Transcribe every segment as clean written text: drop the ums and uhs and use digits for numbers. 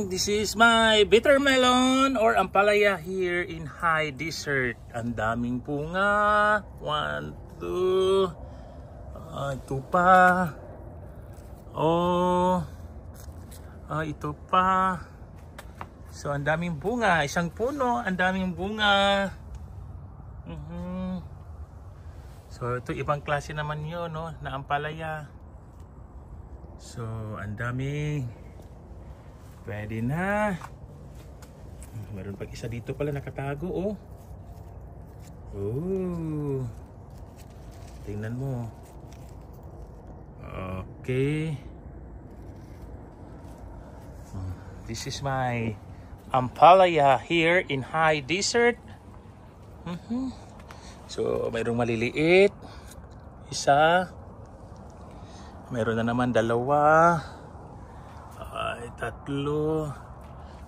This is my bitter melon or ampalaya here in high desert. Ang daming bunga. 1, 2. Ito pa. Ito pa. So ang daming bunga. Isang puno, ang daming bunga. So ito ibang klase naman yun, no, na ampalaya. So ang daming. Pwede na. Meron pag isa dito pala nakatago, tingnan mo. Okay. This is my ampalaya here in high desert. So, mayroong maliliit. Isa. Meron na naman dalawa. Tatlo.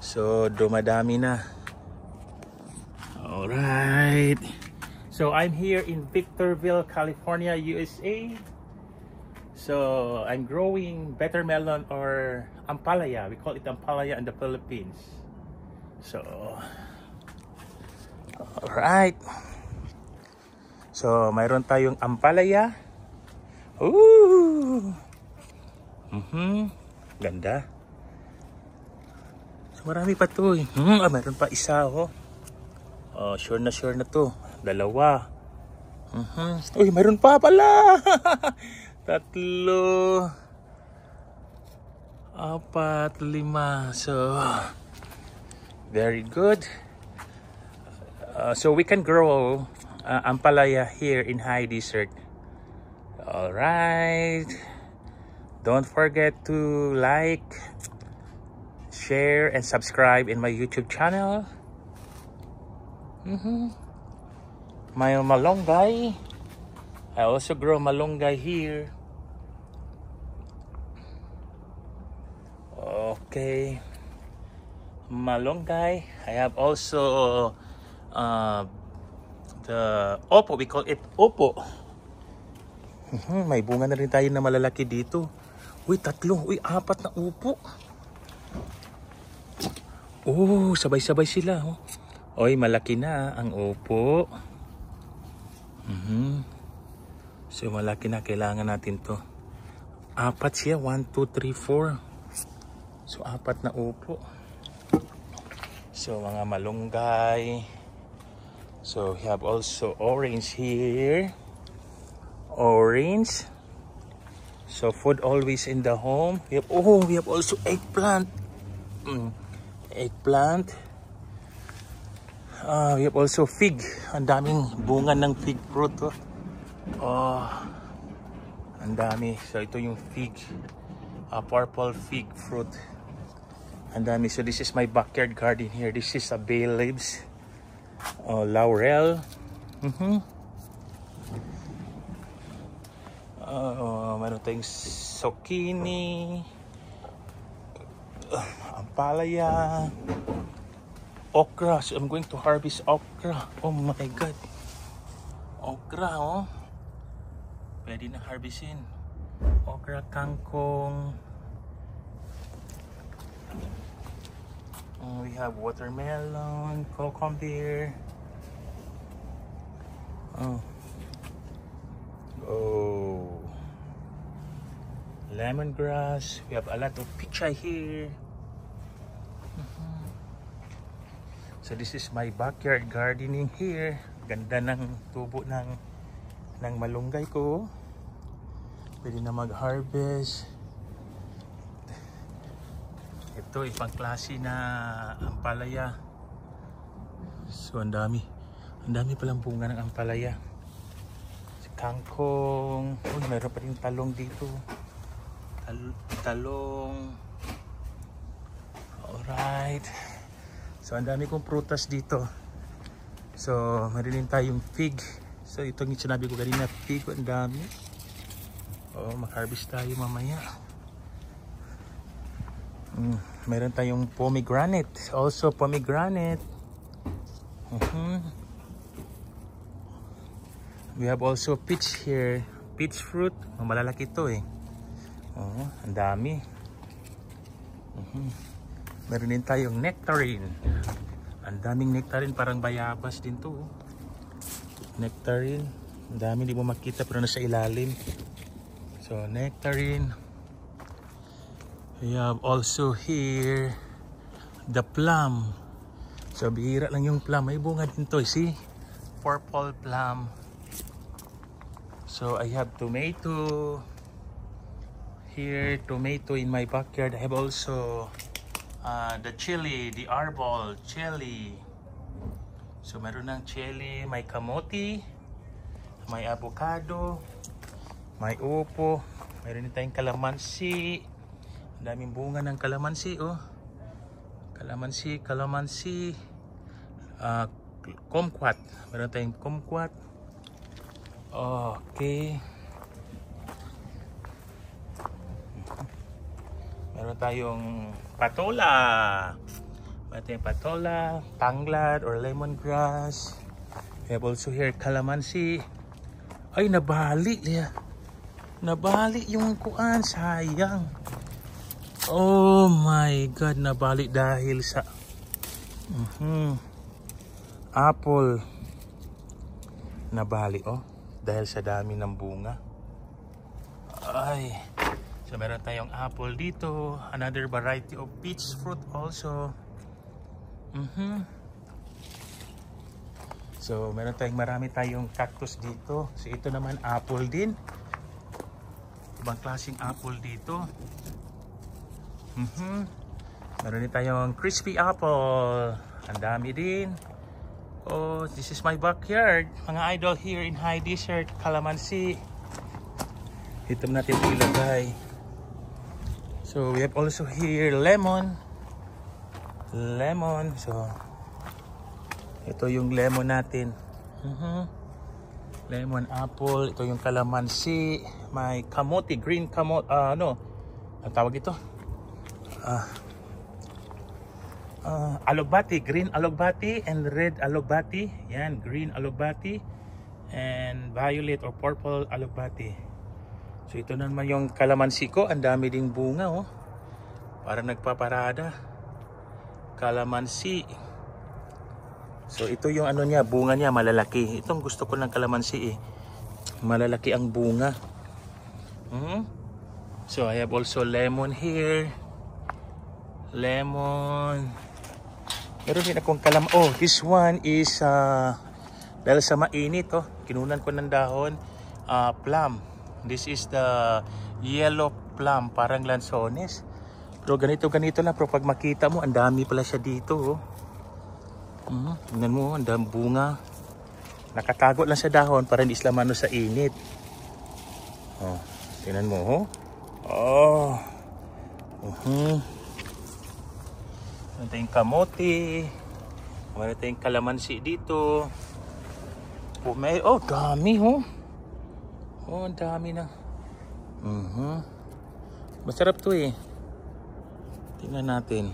So, dumadami na. Alright. So, I'm here in Victorville, California, USA. So, I'm growing bitter melon or ampalaya. We call it ampalaya in the Philippines. So, alright. So, mayroon tayong ampalaya. Ooh! Ganda. So, marami pa to eh. Mayroon pa isa, sure na to. Dalawa. Uy, mayroon pa pala. 3, 4, 5. So, very good. So we can grow ampalaya here in high desert. All right. Don't forget to like, share, and subscribe in my YouTube channel. My malunggay. I also grow malunggay here. Okay. Malunggay. I have also the opo. We call it opo. May bunga na rin tayo na malalaki dito. Uy, 3. Uy, 4 na upo. Sabay-sabay sila. Uy, malaki na ang upo. So, malaki na. Kailangan natin to. 4 siya. 1, 2, 3, 4. So, 4 na upo. So, mga malunggay. So, we have also orange here. Orange. So, food always in the home. We have also eggplant. Eggplant. We have also fig. Ang daming bunga ng fig fruit. Ang dami. So, ito yung fig. Purple fig fruit. Ang dami. So, this is my backyard garden here. This is a bay leaves. Laurel. Meron tayong zucchini. Ampalaya. Okra. So, I'm going to harvest okra. Oh my God. Okra, pwede na harvestin. Okra, kangkong. We have watermelon, cucumber. Lemongrass. We have a lot of pichay here. So this is my backyard gardening here. Ganda ng tubo ng malunggay ko. Pwede na mag-harvest. Ito ibang klase na ampalaya. So ang dami palang bunga ng ampalaya. Kangkong. Mayroon pa rin talong dito. Talong. Alright. So ang dami kong prutas dito. So meron tayong fig. So itong sinabi ko kanina, fig. Ang dami. Mag-harvest tayo mamaya. Meron tayong pomegranate. Also pomegranate. We have also peach here. Peach fruit. Malalaki ito eh. Ang dami. Meron din tayong nectarine. Ang daming nectarine, parang bayabas din to. Nectarine. Ang dami, hindi mo makita pero nasa ilalim. So, nectarine. We have also here the plum. So, bihira lang yung plum. May bunga din to. See? Purple plum. So, I have tomato. Here, tomato in my backyard. I have also the chili, the arbol chili. So meron ng chili, may kamote, may avocado, may upo, meron din tayong kalamansi. Ang daming bunga ng kalamansi, oh. Kalamansi, kumquat. Meron tayong kumquat. Okay. Meron tayong patola. Meron tayong patola, tanglad or lemongrass. We have also here calamansi. Ay, nabali. Nabali yung kuan. Sayang. Oh my God. Nabali dahil sa apple. Nabali, oh. Dahil sa dami ng bunga. Ay. So meron tayong apple dito, another variety of peach fruit also. So meron tayong marami tayong cactus dito. So ito naman apple din. Ibang klaseng apple dito. Meron din tayong crispy apple. Ang dami din. Oh, this is my backyard. Mga idol here in High Desert, calamansi. Ito natin ilagay. So we have also here lemon. So ito yung lemon natin. Lemon apple. Ito yung calamansi. May kamote, green kamote. Ang tawag ito? Alogbati, green alogbati and red alogbati. Yan, green alogbati and violet or purple alogbati. So ito naman yung kalamansi ko. Ang dami ding bunga, oh. Parang nagpaparada. Kalamansi. So ito yung ano niya, bunga niya malalaki. Itong gusto ko ng kalamansi, eh. Malalaki ang bunga. So I have also lemon here. Lemon. Meron din akong oh, this one is dahil sa mainit, oh. Kinunan ko ng dahon. Plum. This is the yellow plum, parang lansones. Pero ganito lang. Pero pag makita mo, ang dami pala siya dito. Tingnan mo, ang dami bunga. Nakatago lang sa dahon para hindi sila mano sa init. Oh, tingnan mo, oh. Meron tayong kamote. Meron tayong kalamansi dito. Oh, dami, oh. Oh, ang dami na. Masarap to, eh. Tingnan natin.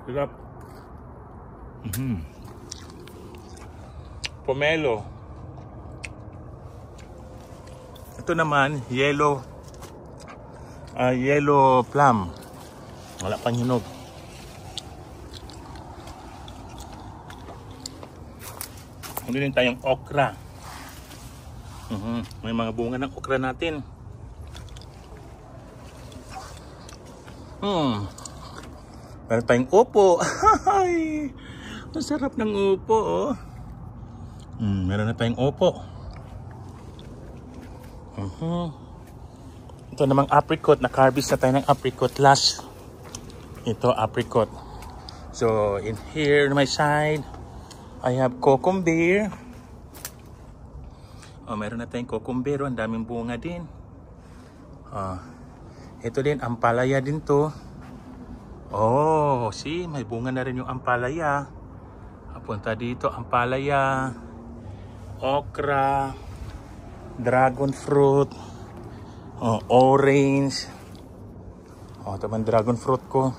Sarap. Pomelo. Ito naman, yellow plum. Wala pang hinog. Ano din tayong okra. May mga bunga ng okra natin. Meron tayong upo. Masarap ng upo, oh. Meron na tayong upo. Ito namang apricot. Nakarbis na tayo ng apricot last. Ito, apricot. So, in here on my side, I have cucumber. Oh, meron na tayong cucumber. Ang daming bunga din. Ito din, ampalaya din to. Oh, see, may bunga na rin yung ampalaya. Punta dito, ampalaya, okra, dragon fruit, orange. Ito man dragon fruit ko.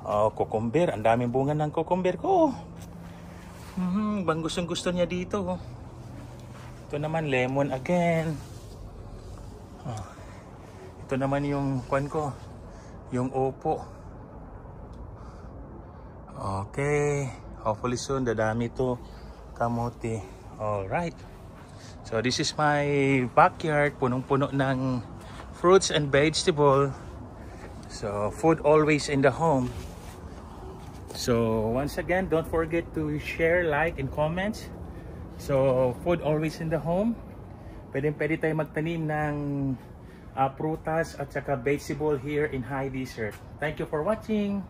Oh, cucumber. Ang daming bunga ng cucumber ko. Bang gustong gusto niya dito. Ito naman lemon again. Oh. Ito naman yung kwan ko. Yung upo. Okay. Hopefully soon dadami to kamote. Alright. So this is my backyard. Punong-puno ng fruits and vegetable. So food always in the home. So once again, don't forget to share, like, and comment. So food always in the home. Pwede tayo magtanim ng prutas at saka vegetable here in High Desert. Thank you for watching.